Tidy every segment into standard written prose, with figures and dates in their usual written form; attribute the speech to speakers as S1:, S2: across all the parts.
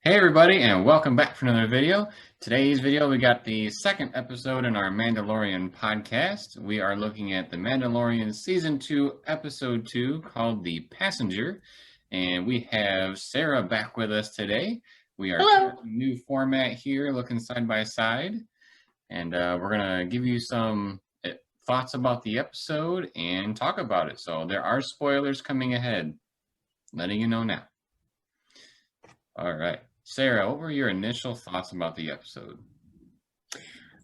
S1: Hey everybody, and welcome back for another video. Today's video, we got the second episode in our Mandalorian podcast. We are looking at the Mandalorian Season 2, Episode 2, called The Passenger. And we have Sarah back with us today. We are
S2: Hello.
S1: trying a new format here, looking side by side. And we're going to give you some thoughts about the episode and talk about it. So there are spoilers coming ahead. Letting you know now. All right. Sarah, what were your initial thoughts about the episode?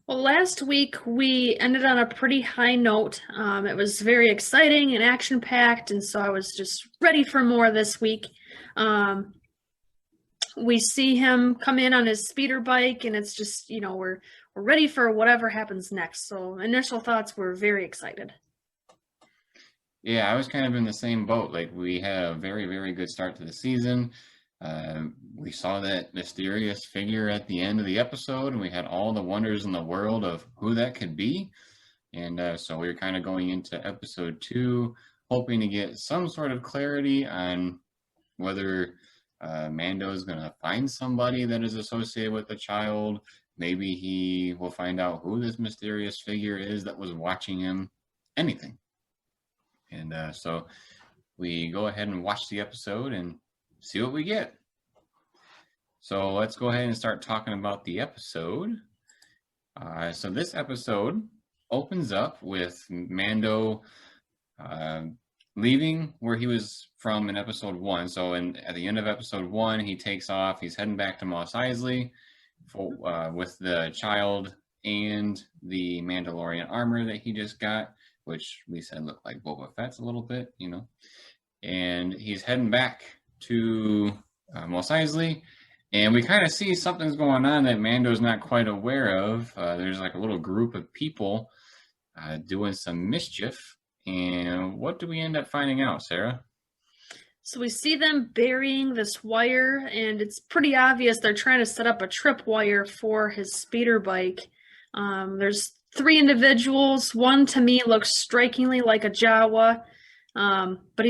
S2: Well, last week we ended on a pretty high note. It was very exciting and action-packed, and so I was just ready for more this week. We see him come in on his speeder bike, and it's just, we're ready for whatever happens next. So initial thoughts were very excited.
S1: Yeah, I was kind of in the same boat. Like, we had a very, very good start to the season. We saw that mysterious figure at the end of the episode, and we had all the wonders in the world of who that could be. And so we were kind of going into episode 2, hoping to get some sort of clarity on whether Mando is going to find somebody that is associated with the child. Maybe he will find out who this mysterious figure is that was watching him. Anything. And so we go ahead and watch the episode and see what we get. So let's go ahead and start talking about the episode. So this episode opens up with Mando leaving where he was from in episode 1. So at the end of episode 1, he takes off. He's heading back to Mos Eisley with the child and the Mandalorian armor that he just got, which we said looked like Boba Fett's a little bit, And he's heading back to Mos Eisley, and we kind of see something's going on that Mando's not quite aware of. There's like a little group of people doing some mischief, and what do we end up finding out, Sarah?
S2: So we see them burying this wire, and it's pretty obvious they're trying to set up a tripwire for his speeder bike. There's 3 individuals. One to me looks strikingly like a Jawa. But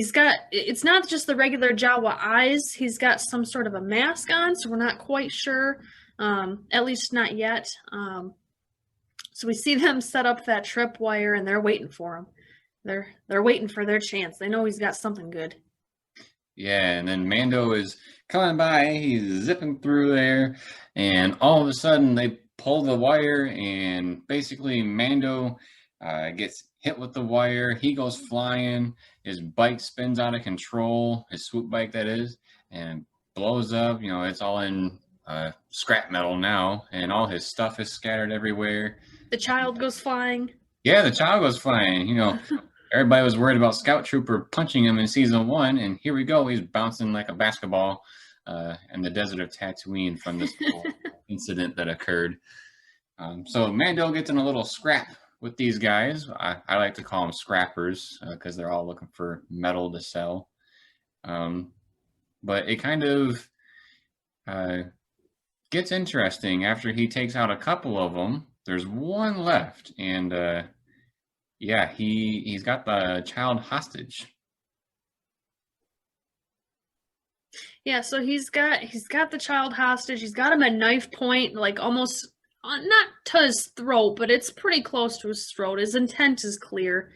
S2: it's not just the regular Jawa eyes. He's got some sort of a mask on, so we're not quite sure, at least not yet. So we see them set up that tripwire, and they're waiting for him. They're waiting for their chance. They know he's got something good.
S1: Yeah, and then Mando is coming by. He's zipping through there, and all of a sudden they pull the wire, and basically Mando gets hit with the wire. He goes flying. His bike spins out of control, his swoop bike that is, and blows up. It's all in scrap metal now, and all his stuff is scattered everywhere.
S2: The child goes flying.
S1: Yeah, the child goes flying. Everybody was worried about Scout Trooper punching him in season 1, and here we go. He's bouncing like a basketball in the desert of Tatooine from this whole incident that occurred. So Mando gets in a little scrap with these guys. I like to call them scrappers because they're all looking for metal to sell. But it kind of gets interesting after he takes out a couple of them. There's one left, and he's got the child hostage.
S2: Yeah, so he's got the child hostage. He's got him at knife point, like almost not to his throat, but it's pretty close to his throat. His intent is clear.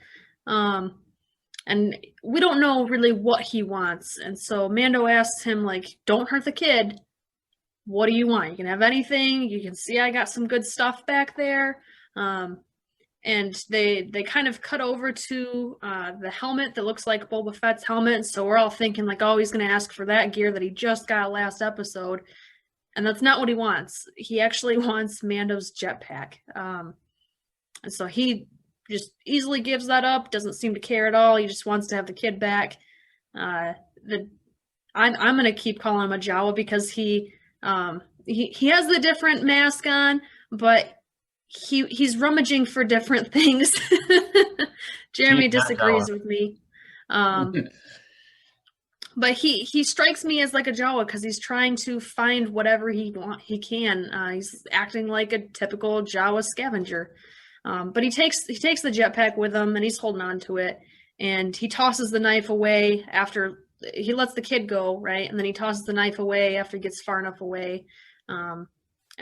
S2: And we don't know really what he wants. And so Mando asks him, like, don't hurt the kid. What do you want? You can have anything. You can see I got some good stuff back there. And they kind of cut over to the helmet that looks like Boba Fett's helmet. So we're all thinking, like, oh, he's going to ask for that gear that he just got last episode. And that's not what he wants. He actually wants Mando's jetpack. And so he just easily gives that up, doesn't seem to care at all. He just wants to have the kid back. I'm going to keep calling him a Jawa because he has the different mask on, but he's rummaging for different things. Jeremy disagrees with me. But he strikes me as like a Jawa because he's trying to find whatever he can. He's acting like a typical Jawa scavenger. But he takes the jetpack with him, and he's holding on to it. And he tosses the knife away after he lets the kid go, right? And then he tosses the knife away after he gets far enough away. And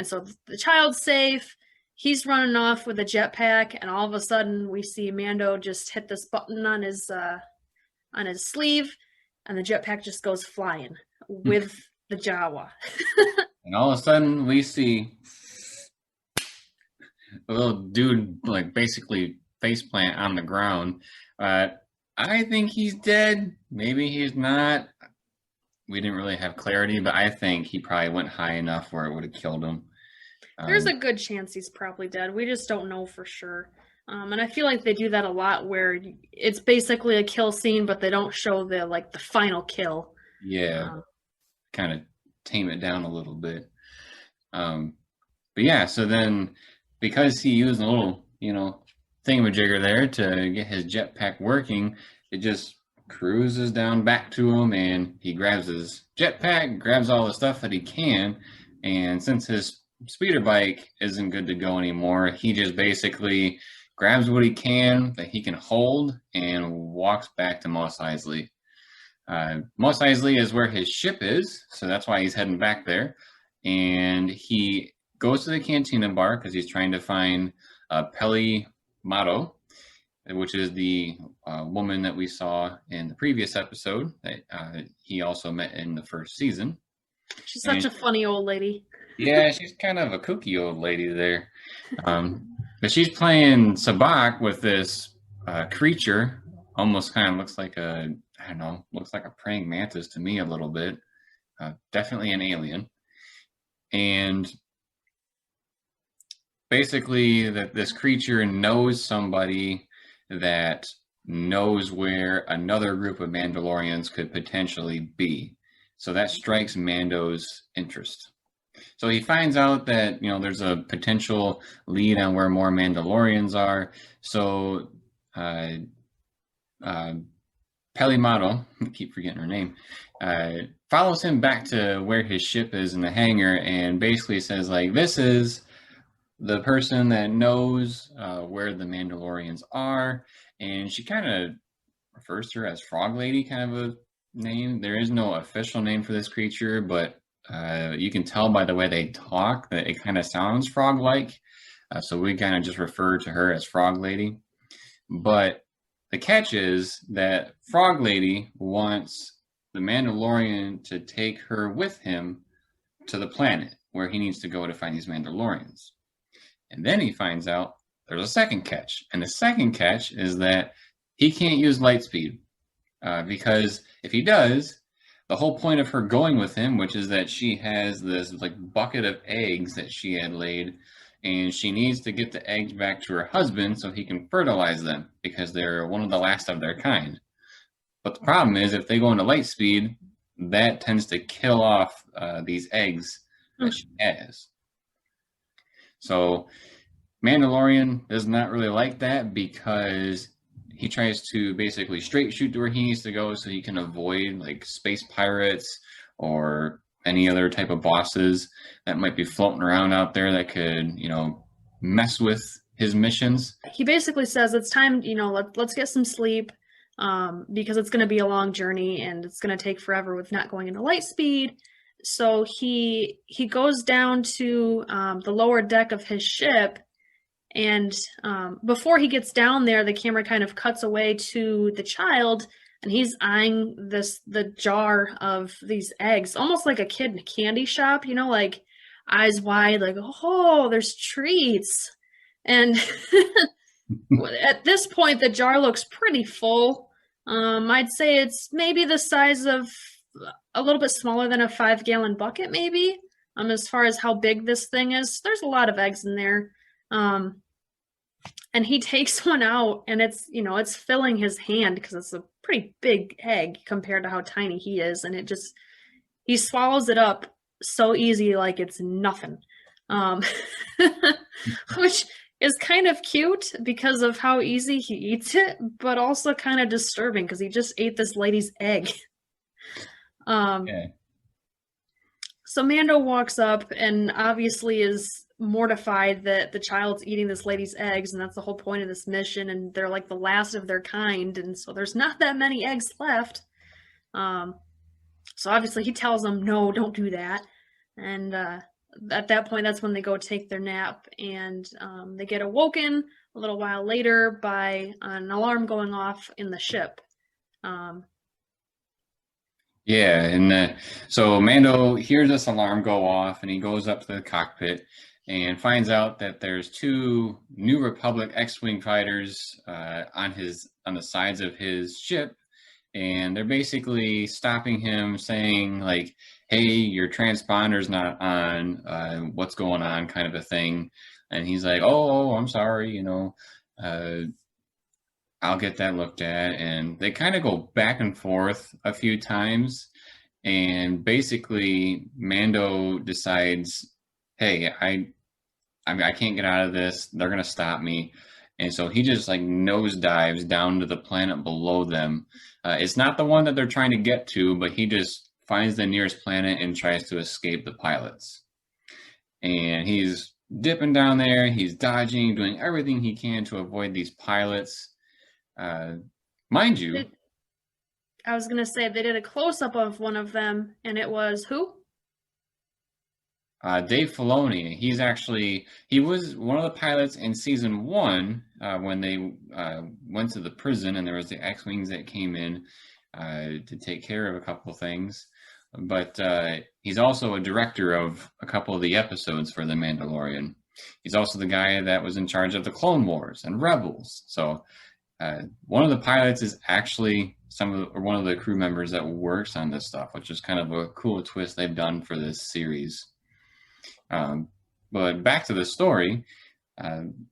S2: so the child's safe. He's running off with a jetpack, and all of a sudden we see Mando just hit this button on his sleeve, and the jetpack just goes flying with the Jawa.
S1: And all of a sudden we see a little dude like basically faceplant on the ground. I think he's dead. Maybe he's not. We didn't really have clarity, but I think he probably went high enough where it would have killed him.
S2: There's a good chance he's probably dead. We just don't know for sure. And I feel like they do that a lot where it's basically a kill scene, but they don't show the final kill.
S1: Yeah. Kind of tame it down a little bit. But yeah, so then because he used a little, thingamajigger there to get his jetpack working, it just cruises down back to him, and he grabs his jetpack, grabs all the stuff that he can, and since his speeder bike isn't good to go anymore, he just basically grabs what he can that he can hold and walks back to Mos Eisley. Mos Eisley is where his ship is, so that's why he's heading back there. And he goes to the Cantina bar because he's trying to find Peli Motto, which is the woman that we saw in the previous episode that he also met in the first season.
S2: She's such a funny old lady.
S1: Yeah, she's kind of a kooky old lady there. But she's playing sabacc with this creature. Almost kind of looks like looks like a praying mantis to me a little bit. Definitely an alien. And basically this creature knows somebody that knows where another group of Mandalorians could potentially be. So that strikes Mando's interest. So he finds out that, there's a potential lead on where more Mandalorians are. So Peli Motto, I keep forgetting her name, follows him back to where his ship is in the hangar and basically says, this is the person that knows where the Mandalorians are. And she kind of refers to her as Frog Lady, kind of a name. There is no official name for this creature, but you can tell by the way they talk that it kind of sounds frog-like. So we kind of just refer to her as Frog Lady. But the catch is that Frog Lady wants the Mandalorian to take her with him to the planet where he needs to go to find these Mandalorians. And then he finds out there's a second catch. And the second catch is that he can't use light speed. Because if he does, the whole point of her going with him, which is that she has this bucket of eggs that she had laid, and she needs to get the eggs back to her husband so he can fertilize them because they're one of the last of their kind. But the problem is if they go into light speed, that tends to kill off these eggs that she has. So Mandalorian does not really like that because he tries to basically straight shoot to where he needs to go so he can avoid space pirates or any other type of bosses that might be floating around out there that could, mess with his missions.
S2: He basically says it's time, let's get some sleep because it's going to be a long journey and it's going to take forever with not going into light speed. So he goes down to the lower deck of his ship. And before he gets down there, the camera kind of cuts away to the child, and he's eyeing the jar of these eggs, almost like a kid in a candy shop, eyes wide, oh, there's treats. And at this point, the jar looks pretty full. I'd say it's maybe the size of a little bit smaller than a 5-gallon bucket, maybe. As far as how big this thing is, there's a lot of eggs in there. And he takes one out, and it's filling his hand because it's a pretty big egg compared to how tiny he is, and he swallows it up so easy like it's nothing, which is kind of cute because of how easy he eats it, but also kind of disturbing because he just ate this lady's egg.
S1: Okay.
S2: So Mando walks up and obviously is mortified that the child's eating this lady's eggs, and that's the whole point of this mission, and they're the last of their kind, and so there's not that many eggs left. Um, so obviously he tells them, no, don't do that. And at that point, that's when they go take their nap, and they get awoken a little while later by an alarm going off in the ship. Um,
S1: Yeah, and so Mando hears this alarm go off, and he goes up to the cockpit and finds out that there's two New Republic X-wing fighters on the sides of his ship, and they're basically stopping him, saying like, "Hey, your transponder's not on. What's going on?" Kind of a thing. And he's like, "Oh, I'm sorry. Uh, I'll get that looked at." And they kind of go back and forth a few times. And basically, Mando decides, "Hey, I mean, I can't get out of this. They're gonna stop me." And so he just like nosedives down to the planet below them. It's not the one that they're trying to get to, but he just finds the nearest planet and tries to escape the pilots. And he's dipping down there. He's dodging, doing everything he can to avoid these pilots. Uh, Mind you,
S2: I was gonna say they did a close up of one of them, and it was who?
S1: Dave Filoni, he was one of the pilots in season one when they went to the prison and there was the X-wings that came in to take care of a couple of things. But he's also a director of a couple of the episodes for The Mandalorian. He's also the guy that was in charge of the Clone Wars and Rebels. So one of the pilots is actually one of the crew members that works on this stuff, which is kind of a cool twist they've done for this series. Um, but back to the story,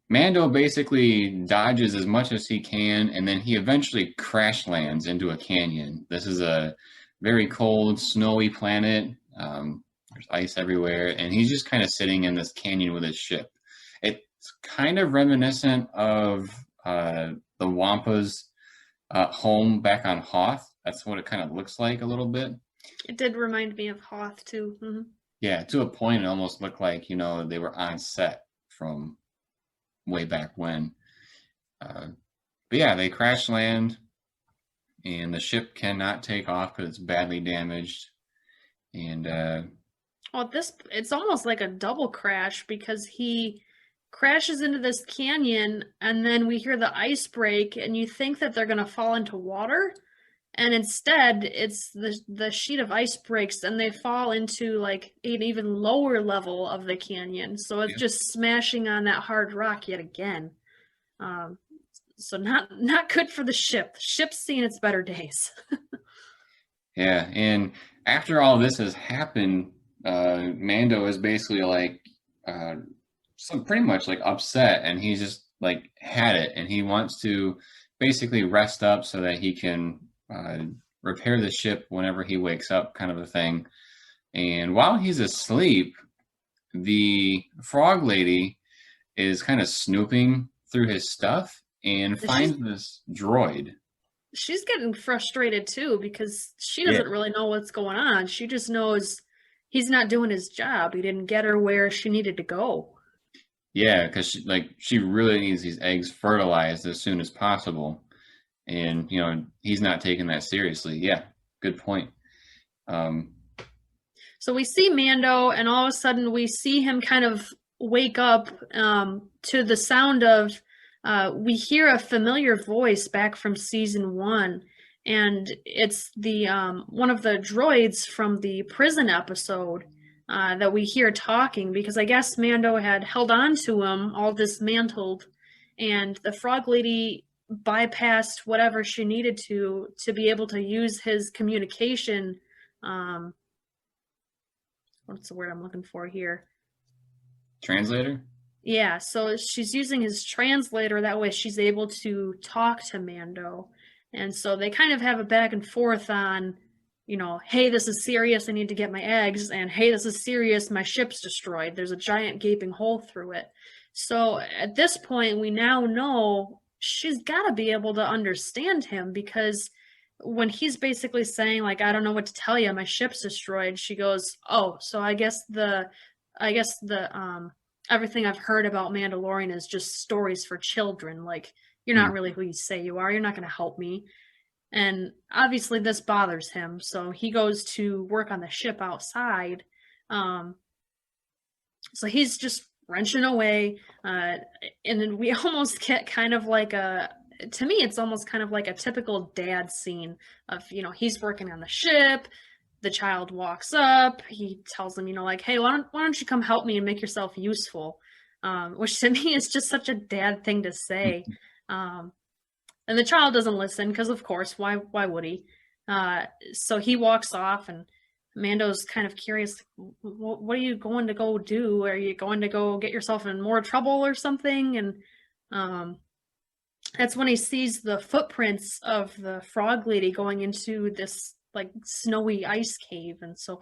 S1: Mando basically dodges as much as he can, and then he eventually crash lands into a canyon. This is a very cold, snowy planet. There's ice everywhere, and he's just kind of sitting in this canyon with his ship. It's kind of reminiscent of the Wampa's home back on Hoth. That's what it kind of looks like a little bit.
S2: It did remind me of Hoth too.
S1: Yeah, to a point, it almost looked like, they were on set from way back when. But yeah, they crash land, and the ship cannot take off because it's badly damaged. And
S2: Well, it's almost like a double crash because he crashes into this canyon, and then we hear the ice break, and you think that they're gonna fall into water, and instead it's the sheet of ice breaks, and they fall into like an even lower level of the canyon. So it's
S1: yeah,
S2: just smashing on that hard rock yet again. Um, so not good for the ship. The ship's seen its better days.
S1: yeah. And after all this has happened, Mando is basically like, pretty much like upset, and he's just like had it, and he wants to basically rest up so that he can repair the ship whenever he wakes up, kind of a thing. And while he's asleep, the frog lady is kind of snooping through his stuff and
S2: She's
S1: finds this droid.
S2: she's getting frustrated too because she
S1: Yeah.
S2: doesn't really know what's going on. She just knows he's not doing his job. He didn't get her where she needed to go.
S1: Yeah, because she really needs these eggs fertilized as soon as possible, and he's not taking that seriously. Yeah, good point. Um,
S2: So we see Mando, and all of a sudden we see him kind of wake up to the sound of. We hear a familiar voice back from season one, and it's the one of the droids from the prison episode that we hear talking because I guess Mando had held on to him all dismantled, and the frog lady bypassed whatever she needed to be able to use his communication. Um, what's the word I'm looking for here?
S1: Translator?
S2: Yeah, so she's using his translator. That way she's able to talk to Mando. And so they kind of have a back and forth on, hey, this is serious. I need to get my eggs. And hey, this is serious. My ship's destroyed. There's a giant gaping hole through it. So at this point, we now know she's got to be able to understand him because when he's basically saying, like, I don't know what to tell you, my ship's destroyed, she goes, oh, so I guess the everything I've heard about Mandalorian is just stories for children. Like, you're not
S1: Hmm.
S2: really who you say you are. You're not going to help me. And obviously this bothers him, so he goes to work on the ship outside. Um, so he's just wrenching away, and then we almost get kind of like a, to me, it's almost kind of like a typical dad scene of, he's working on the ship. The child walks up. He tells him, like, hey, why don't you come help me and make yourself useful? Which to me is just such a dad thing to say. And the child doesn't listen because, of course, why would he? So he walks off, and Mando's kind of curious. What are you going to go do? Are you going to go get yourself in more trouble or something? And um, that's when he sees the footprints of the frog lady going into this like snowy ice cave, and so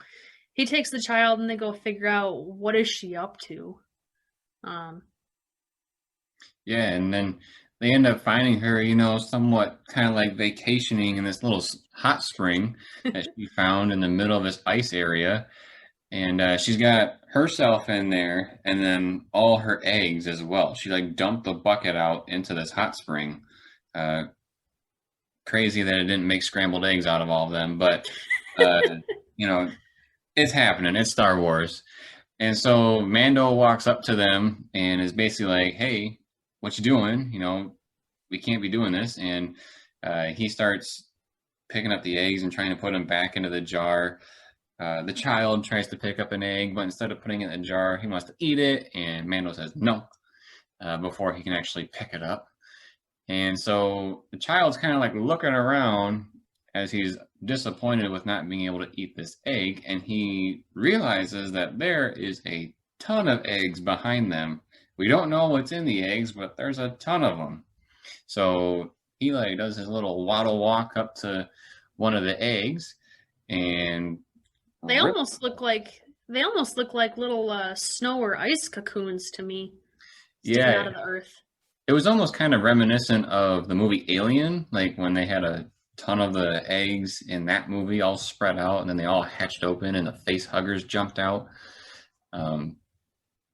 S2: he takes the child and they go figure out what is she up to. Um,
S1: Yeah, and then they end up finding her, somewhat kind of like vacationing in this little hot spring that she found in the middle of this ice area. And she's got herself in there and then all her eggs as well. She like dumped the bucket out into this hot spring. Uh, Crazy that it didn't make scrambled eggs out of all of them, but uh, you know, it's happening. It's Star Wars. And so Mando walks up to them and is basically like, "Hey, what you doing? We can't be doing this." And he starts picking up the eggs and trying to put them back into the jar. The child tries to pick up an egg, but instead of putting it in the jar, he wants to eat it. And Mando says no before he can actually pick it up. And so the child's kind of like looking around as he's disappointed with not being able to eat this egg, and he realizes that there is a ton of eggs behind them. We don't know what's in the eggs, but there's a ton of them. So he like does his little waddle walk up to one of the eggs and
S2: they almost look like little snow or ice cocoons to me, sticking
S1: yeah,
S2: out of the earth.
S1: it was almost kind of reminiscent of the movie Alien, like when they had a ton of the eggs in that movie all spread out and then they all hatched open and the face huggers jumped out. Um,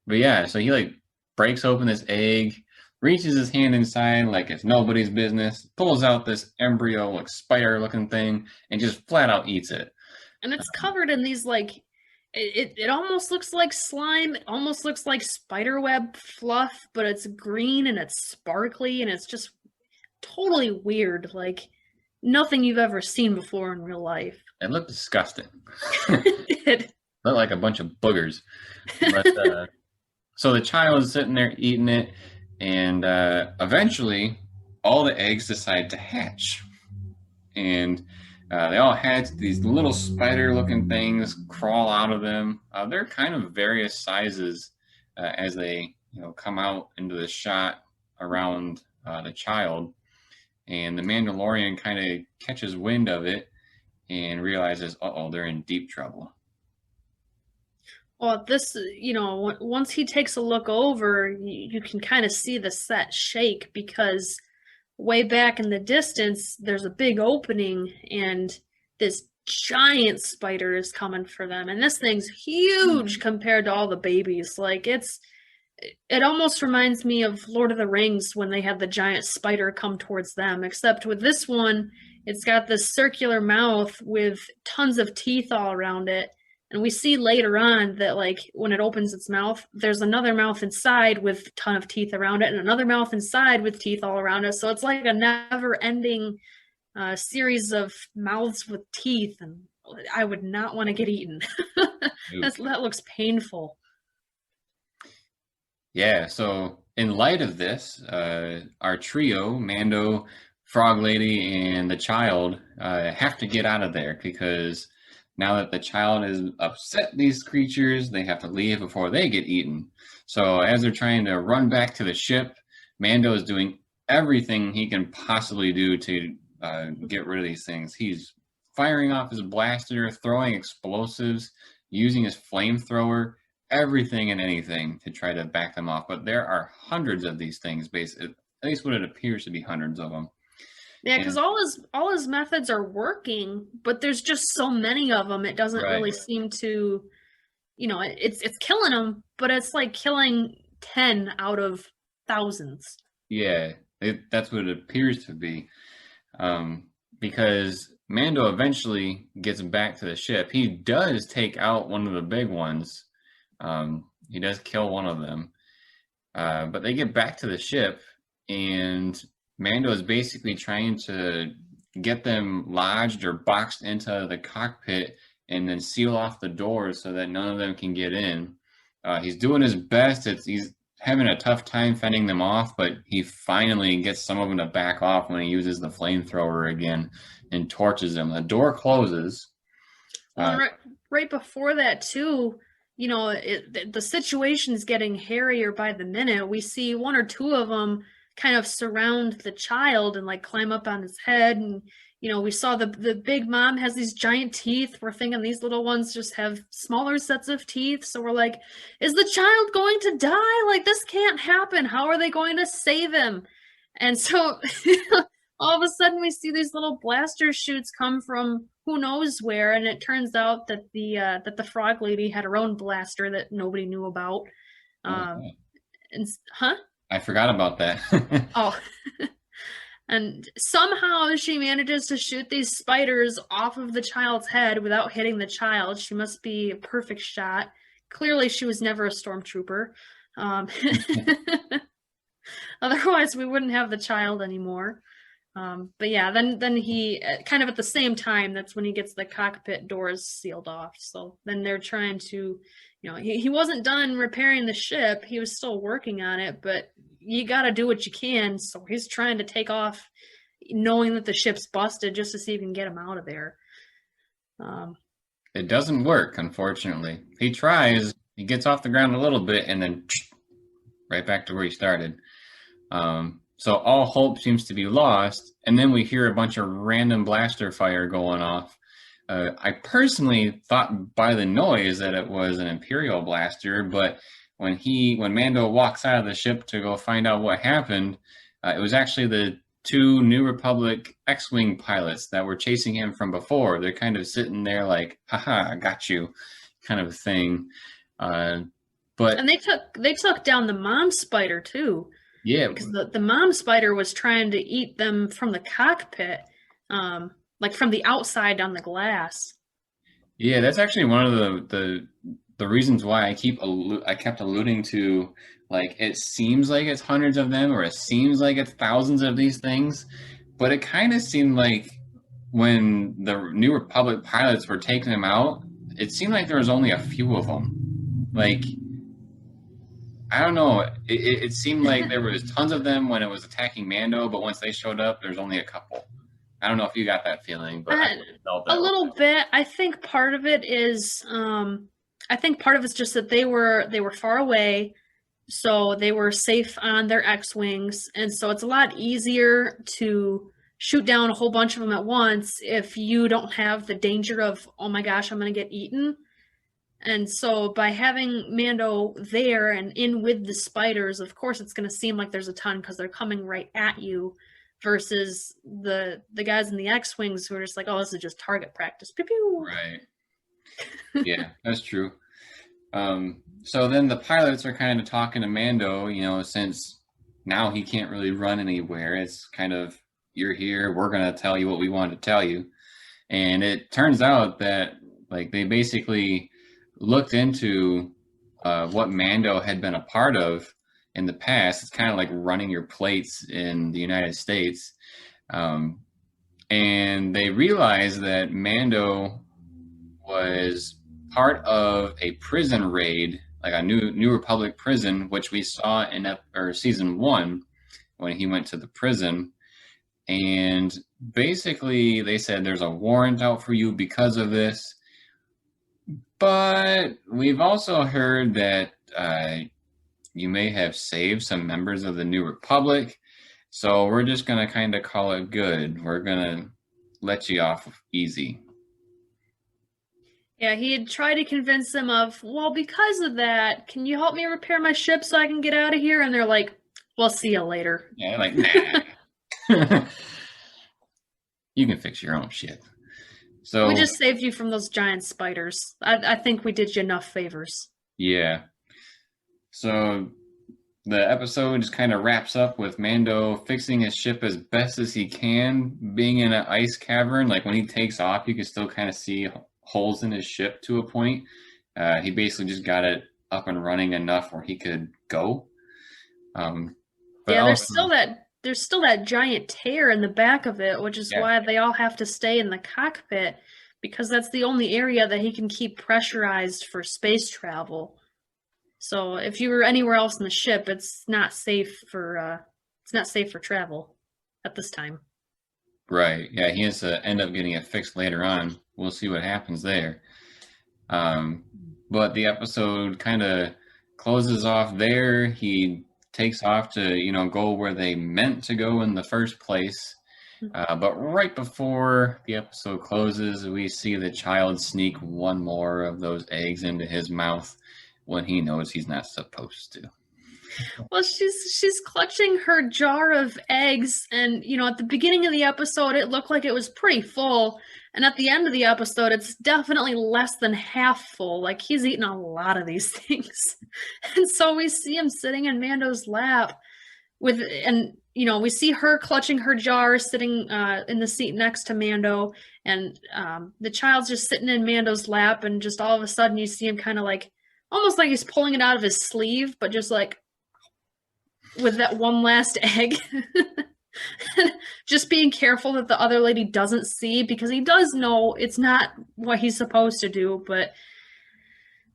S1: but yeah, so he like breaks open this egg, reaches his hand inside like it's nobody's business, pulls out this embryo like spider looking thing and just flat out eats it.
S2: And it's covered in these like it almost looks like slime, it almost looks like spiderweb fluff, but it's green and it's sparkly and it's just totally weird, like nothing you've ever seen before in real life.
S1: It looked disgusting.
S2: It did.
S1: Looked like a bunch of boogers. But so the child is sitting there eating it, and eventually all the eggs decide to hatch. And they all hatch. These little spider-looking things crawl out of them. They're kind of various sizes as they, come out into the shot around the child. And the Mandalorian kind of catches wind of it and realizes, uh-oh, they're in deep trouble.
S2: Well, once he takes a look over, you can kind of see the set shake because way back in the distance, there's a big opening and this giant spider is coming for them. And this thing's huge compared to all the babies. Like it almost reminds me of Lord of the Rings when they had the giant spider come towards them, except with this one, it's got this circular mouth with tons of teeth all around it. And we see later on that, like, when it opens its mouth, there's another mouth inside with a ton of teeth around it, and another mouth inside with teeth all around it. So it's like a never-ending series of mouths with teeth, and I would not want to get eaten. That looks painful.
S1: Yeah, so in light of this, our trio, Mando, Frog Lady, and the child, have to get out of there because now that the child has upset these creatures, they have to leave before they get eaten. So as they're trying to run back to the ship, Mando is doing everything he can possibly do to get rid of these things. He's firing off his blaster, throwing explosives, using his flamethrower, everything and anything to try to back them off. But there are hundreds of these things, basically, at least what it appears to be hundreds of them.
S2: Yeah, because all his methods are working, but there's just so many of them. It doesn't really seem to, it's killing them, but it's like killing 10 out of thousands.
S1: Yeah, that's what it appears to be. because Mando eventually gets back to the ship. He does take out one of the big ones. He does kill one of them. But they get back to the ship, and Mando is basically trying to get them lodged or boxed into the cockpit and then seal off the doors so that none of them can get in. He's doing his best. He's having a tough time fending them off, but he finally gets some of them to back off when he uses the flamethrower again and torches them. The door closes.
S2: Well, right before that too, you know, the situation's getting hairier by the minute. We see one or two of them kind of surround the child and like climb up on his head, and you know, we saw the big mom has these giant teeth. We're thinking these little ones just have smaller sets of teeth. So we're like, is the child going to die? Like, this can't happen. How are they going to save him? And so all of a sudden we see these little blaster shoots come from who knows where, and it turns out that the frog lady had her own blaster that nobody knew about. And huh?
S1: I forgot about that.
S2: Oh. And somehow she manages to shoot these spiders off of the child's head without hitting the child. She must be a perfect shot. Clearly, she was never a stormtrooper. Otherwise, we wouldn't have the child anymore. But yeah, then he kind of at the same time, that's when he gets the cockpit doors sealed off. So then they're trying to, you know, he wasn't done repairing the ship. He was still working on it, but you got to do what you can. So he's trying to take off knowing that the ship's busted just to see if he can get him out of there.
S1: It doesn't work, unfortunately. He tries, he gets off the ground a little bit, and then right back to where he started. So all hope seems to be lost, and then we hear a bunch of random blaster fire going off. I personally thought by the noise that it was an Imperial blaster, but when Mando walks out of the ship to go find out what happened, it was actually the two New Republic X-Wing pilots that were chasing him from before. They're kind of sitting there like, haha, I got you, kind of thing. And
S2: they took down the mom spider too.
S1: Yeah,
S2: because the mom spider was trying to eat them from the cockpit, like from the outside on the glass.
S1: Yeah, that's actually one of the reasons why I kept alluding to, like, it seems like it's hundreds of them, or it seems like it's thousands of these things, but it kind of seemed like when the New Republic pilots were taking them out, it seemed like there was only a few of them. Like, I don't know. It seemed like there was tons of them when it was attacking Mando, but once they showed up, there's only a couple. I don't know if you got that feeling, but I felt that
S2: a little bit. I think part of it is, just that they were far away, so they were safe on their X-wings, and so it's a lot easier to shoot down a whole bunch of them at once if you don't have the danger of, oh my gosh, I'm going to get eaten. And so by having Mando there and in with the spiders, of course it's going to seem like there's a ton because they're coming right at you, versus the guys in the X-Wings who are just like, oh, this is just target practice. Pew pew.
S1: Right. Yeah, that's true. So then the pilots are kind of talking to Mando, you know, since now he can't really run anywhere. It's kind of, you're here, we're going to tell you what we want to tell you. And it turns out that, like, they basically looked into what Mando had been a part of in the past. It's kind of like running your plates in the United States. And they realized that Mando was part of a prison raid, like a New Republic prison, which we saw in season 1 when he went to the prison. And basically they said there's a warrant out for you because of this. But we've also heard that you may have saved some members of the New Republic. So we're just going to kind of call it good. We're going to let you off easy.
S2: Yeah, he had tried to convince them of, well, because of that, can you help me repair my ship so I can get out of here? And they're like, we'll see you later.
S1: Yeah, like, nah. You can fix your own shit. So
S2: we just saved you from those giant spiders. I think we did you enough favors.
S1: Yeah. So the episode just kind of wraps up with Mando fixing his ship as best as he can, being in an ice cavern. Like when he takes off, you can still kind of see holes in his ship to a point. He basically just got it up and running enough where he could go. But
S2: Yeah,
S1: also,
S2: there's still that giant tear in the back of it, which is
S1: yeah,
S2: why they all have to stay in the cockpit because that's the only area that he can keep pressurized for space travel. So if you were anywhere else in the ship, it's not safe for travel at this time.
S1: right. Yeah, he has to end up getting it fixed later on. We'll see what happens there. Um, but the episode kind of closes off there. He takes off to, go where they meant to go in the first place. But right before the episode closes, we see the child sneak one more of those eggs into his mouth when he knows he's not supposed to.
S2: Well, she's clutching her jar of eggs, and at the beginning of the episode, it looked like it was pretty full, and at the end of the episode, it's definitely less than half full. Like he's eaten a lot of these things, and so we see him sitting in Mando's lap and we see her clutching her jar, sitting in the seat next to Mando, and the child's just sitting in Mando's lap, and just all of a sudden you see him kind of like almost like he's pulling it out of his sleeve, but just like with that one last egg. Just being careful that the other lady doesn't see because he does know it's not what he's supposed to do, but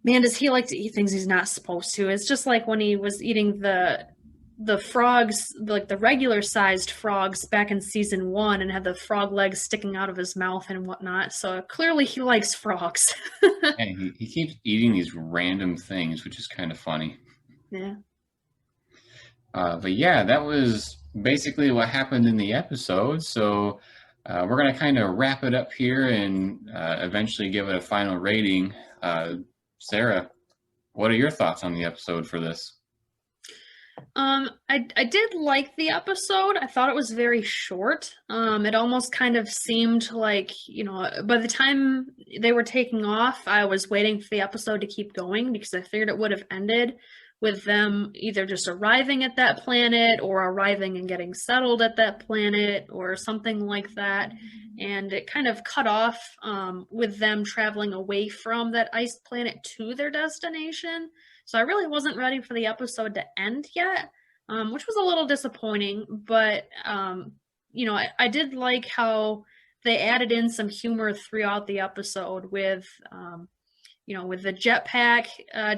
S2: man, does he like to eat things he's not supposed to. It's just like when he was eating the frogs, like the regular sized frogs back in season 1 and had the frog legs sticking out of his mouth and whatnot. So clearly he likes frogs.
S1: And he keeps eating these random things, which is kind of funny.
S2: Yeah.
S1: But yeah, that was basically what happened in the episode. So we're going to kind of wrap it up here and eventually give it a final rating. Sarah, what are your thoughts on the episode for this?
S2: I did like the episode. I thought it was very short. It almost kind of seemed like, by the time they were taking off, I was waiting for the episode to keep going because I figured it would have ended with them either just arriving at that planet or arriving and getting settled at that planet or something like that. And it kind of cut off with them traveling away from that ice planet to their destination. So I really wasn't ready for the episode to end yet, which was a little disappointing. But, I did like how they added in some humor throughout the episode with with the jetpack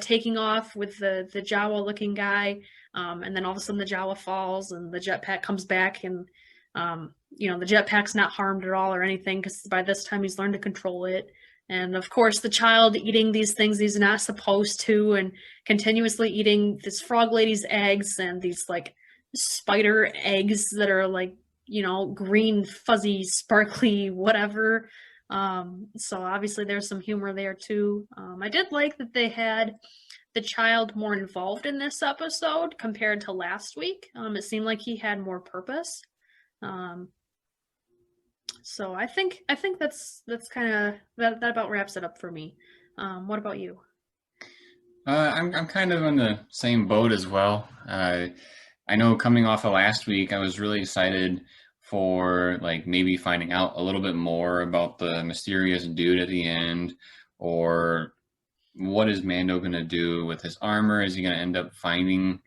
S2: taking off with the Jawa looking guy, and then all of a sudden the Jawa falls and the jetpack comes back, and the jetpack's not harmed at all or anything because by this time he's learned to control it. And of course, the child eating these things he's not supposed to, and continuously eating this frog lady's eggs and these like spider eggs that are like green, fuzzy, sparkly, whatever. So obviously there's some humor there too. I did like that they had the child more involved in this episode compared to last week. It seemed like he had more purpose. So I think that's kind of that about wraps it up for me. What about you?
S1: I'm kind of in the same boat as well. I know coming off of last week, I was really excited for like maybe finding out a little bit more about the mysterious dude at the end, or what is Mando going to do with his armor? Is he going to end up finding,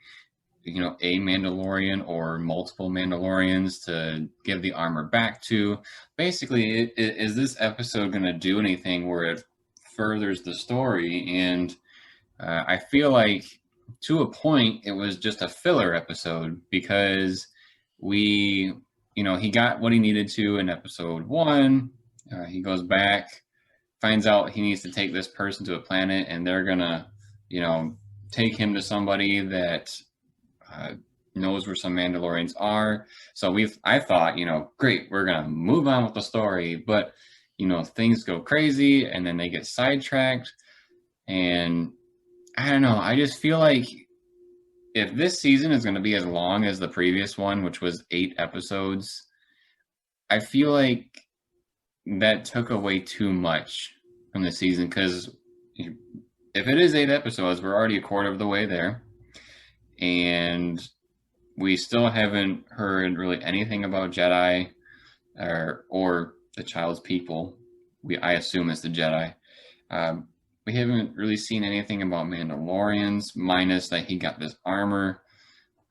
S1: a Mandalorian or multiple Mandalorians to give the armor back to? Basically, is this episode going to do anything where it furthers the story? And I feel like to a point it was just a filler episode because he got what he needed to in episode 1. He goes back, finds out he needs to take this person to a planet, and they're gonna, take him to somebody that knows where some Mandalorians are. So I thought, great, we're gonna move on with the story, but things go crazy, and then they get sidetracked, and I don't know. I just feel like if this season is going to be as long as the previous one, which was 8 episodes, I feel like that took away too much from the season because if it is 8 episodes, we're already a quarter of the way there. and we still haven't heard really anything about Jedi or the child's people. I assume it's the Jedi. We haven't really seen anything about Mandalorians, minus that he got this armor.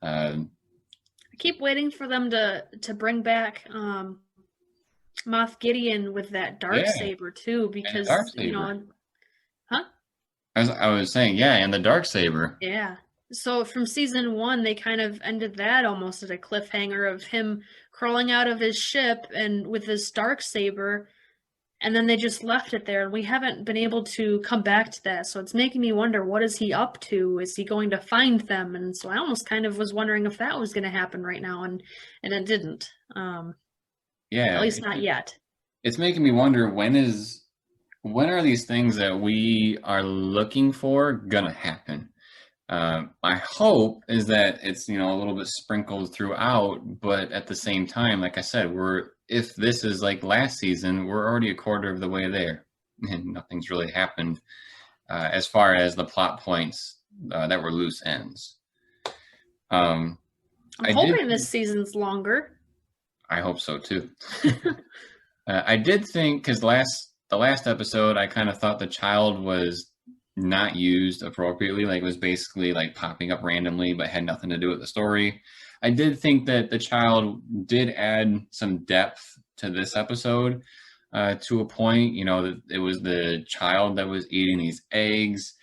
S2: I keep waiting for them to bring back Moff Gideon with that dark
S1: Yeah,
S2: saber too,
S1: and the dark
S2: because
S1: saber.
S2: huh?
S1: I was saying, yeah, and the dark saber.
S2: Yeah. So from season one, they kind of ended that almost at a cliffhanger of him crawling out of his ship and with his dark saber, and then they just left it there. And we haven't been able to come back to that. So it's making me wonder, what is he up to? Is he going to find them? And so I almost kind of was wondering if that was going to happen right now, and it didn't. At
S1: Yeah,
S2: least not yet.
S1: it's making me wonder when are these things that we are looking for gonna happen? My hope is that it's a little bit sprinkled throughout, but at the same time, like I said, if this is like last season, we're already a quarter of the way there, and nothing's really happened as far as the plot points that were loose ends.
S2: I'm hoping this season's longer.
S1: I hope so too. I did think because the last episode, I kind of thought the child was not used appropriately. Like it was basically like popping up randomly, but had nothing to do with the story. I did think that the child did add some depth to this episode to a point. That it was the child that was eating these eggs.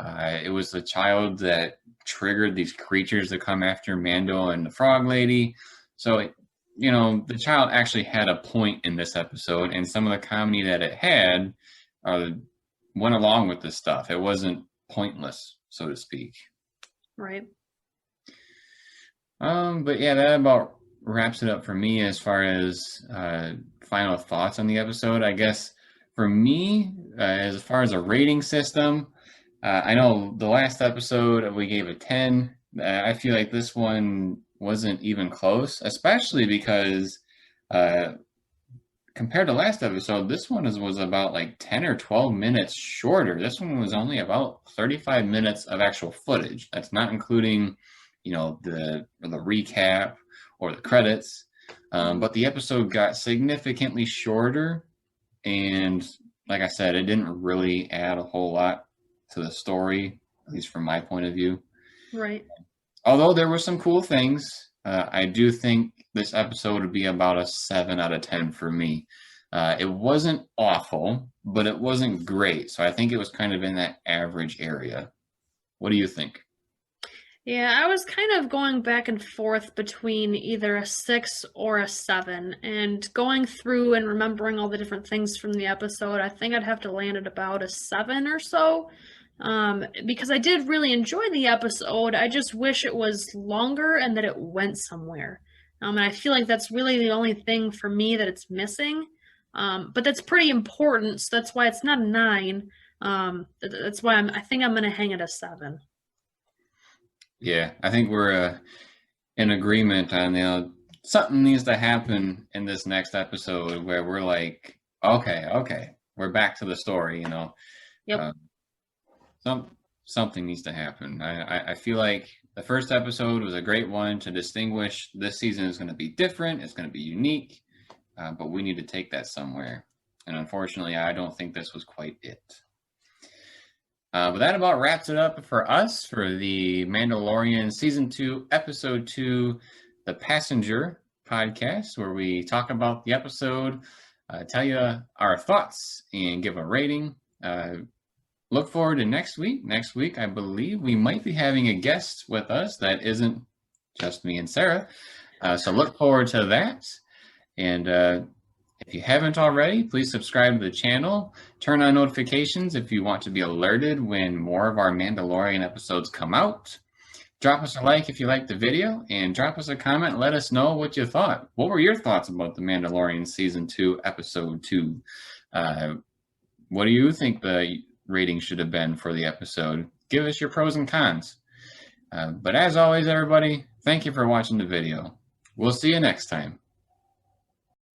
S1: It was the child that triggered these creatures to come after Mando and the Frog Lady. So the child actually had a point in this episode, and some of the comedy that it had went along with this stuff. It wasn't pointless, so to speak.
S2: Right.
S1: But yeah, that about wraps it up for me as far as final thoughts on the episode. I guess for me, as far as a rating system, I know the last episode we gave a 10. I feel like this one wasn't even close, especially because compared to last episode, this one was about like 10 or 12 minutes shorter. This one was only about 35 minutes of actual footage. That's not including, the recap or the credits. But the episode got significantly shorter, and like I said, it didn't really add a whole lot to the story, at least from my point of view.
S2: Right.
S1: Although there were some cool things, I do think this episode would be about a 7 out of 10 for me. It wasn't awful, but it wasn't great. So I think it was kind of in that average area. What do you think?
S2: Yeah, I was kind of going back and forth between either a 6 or a 7. And going through and remembering all the different things from the episode, I think I'd have to land at about a 7 or so. Because I did really enjoy the episode. I just wish it was longer and that it went somewhere. And I feel like that's really the only thing for me that it's missing. But that's pretty important, so that's why it's not a 9. That's why I think I'm going to hang it a 7.
S1: Yeah, I think we're in agreement on something needs to happen in this next episode where we're like, okay, we're back to the story.
S2: Yep.
S1: Something needs to happen. I feel like the first episode was a great one to distinguish this season is going to be different. It's going to be unique, but we need to take that somewhere. And unfortunately, I don't think this was quite it. But that about wraps it up for us for the Mandalorian Season 2, Episode 2, The Passenger podcast, where we talk about the episode, tell you our thoughts, and give a rating. Look forward to next week. Next week, I believe we might be having a guest with us that isn't just me and Sarah. So look forward to that. And if you haven't already, please subscribe to the channel. Turn on notifications if you want to be alerted when more of our Mandalorian episodes come out. Drop us a like if you liked the video, and drop us a comment and let us know what you thought. What were your thoughts about the Mandalorian Season 2, Episode 2? What do you think the rating should have been for the episode? Give us your pros and cons. But as always, everybody, thank you for watching the video. We'll see you next time.